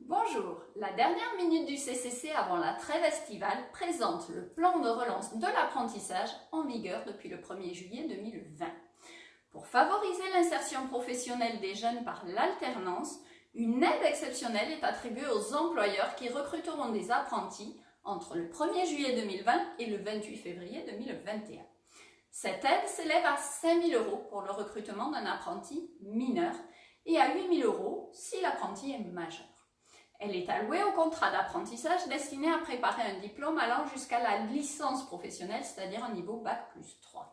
Bonjour, la dernière minute du CCC avant la trêve estivale présente le plan de relance de l'apprentissage en vigueur depuis le 1er juillet 2020. Pour favoriser l'insertion professionnelle des jeunes par l'alternance, une aide exceptionnelle est attribuée aux employeurs qui recruteront des apprentis entre le 1er juillet 2020 et le 28 février 2021. Cette aide s'élève à 5 000 € pour le recrutement d'un apprenti mineur et à 8 000 € si l'apprenti est majeur. Elle est allouée au contrat d'apprentissage destiné à préparer un diplôme allant jusqu'à la licence professionnelle, c'est-à-dire un niveau Bac+3.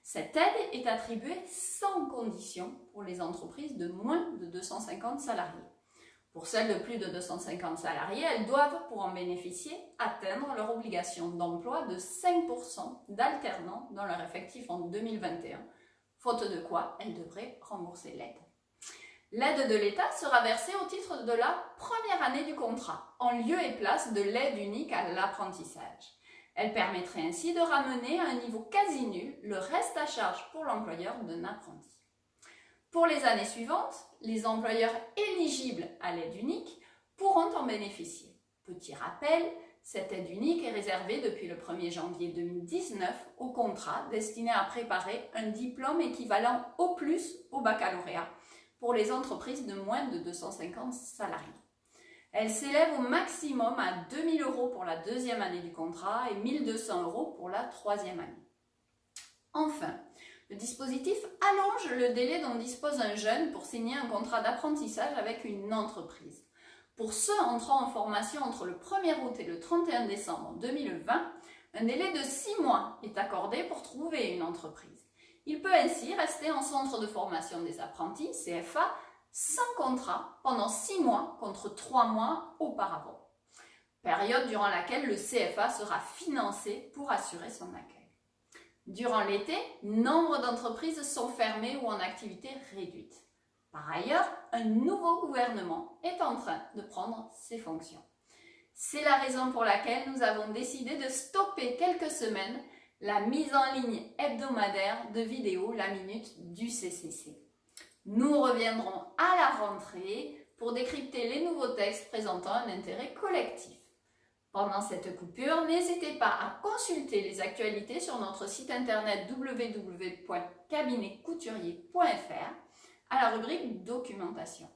Cette aide est attribuée sans condition pour les entreprises de moins de 250 salariés. Pour celles de plus de 250 salariés, elles doivent, pour en bénéficier, atteindre leur obligation d'emploi de 5% d'alternants dans leur effectif en 2021, faute de quoi elles devraient rembourser l'aide. L'aide de l'État sera versée au titre de la première année du contrat, en lieu et place de l'aide unique à l'apprentissage. Elle permettrait ainsi de ramener à un niveau quasi nul le reste à charge pour l'employeur d'un apprenti. Pour les années suivantes, les employeurs éligibles à l'aide unique pourront en bénéficier. Petit rappel, cette aide unique est réservée depuis le 1er janvier 2019 aux contrats destinés à préparer un diplôme équivalent au plus au baccalauréat pour les entreprises de moins de 250 salariés. Elle s'élève au maximum à 2 000 € pour la deuxième année du contrat et 1 200 € pour la troisième année. Enfin, le dispositif allonge le délai dont dispose un jeune pour signer un contrat d'apprentissage avec une entreprise. Pour ceux entrant en formation entre le 1er août et le 31 décembre 2020, un délai de 6 mois est accordé pour trouver une entreprise. Il peut ainsi rester en centre de formation des apprentis, CFA, sans contrat pendant 6 mois contre 3 mois auparavant, période durant laquelle le CFA sera financé pour assurer son accueil. Durant l'été, nombre d'entreprises sont fermées ou en activité réduite. Par ailleurs, un nouveau gouvernement est en train de prendre ses fonctions. C'est la raison pour laquelle nous avons décidé de stopper quelques semaines la mise en ligne hebdomadaire de vidéos La Minute du CCC. Nous reviendrons à la rentrée pour décrypter les nouveaux textes présentant un intérêt collectif. Pendant cette coupure, n'hésitez pas à consulter les actualités sur notre site internet www.cabinetcouturier.fr à la rubrique Documentation.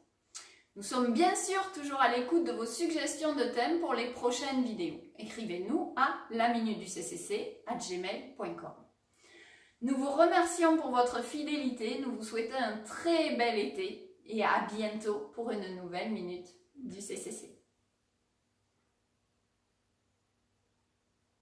Nous sommes bien sûr toujours à l'écoute de vos suggestions de thèmes pour les prochaines vidéos. Écrivez-nous à laminutduccc@gmail.com. Nous vous remercions pour votre fidélité, nous vous souhaitons un très bel été et à bientôt pour une nouvelle Minute du CCC.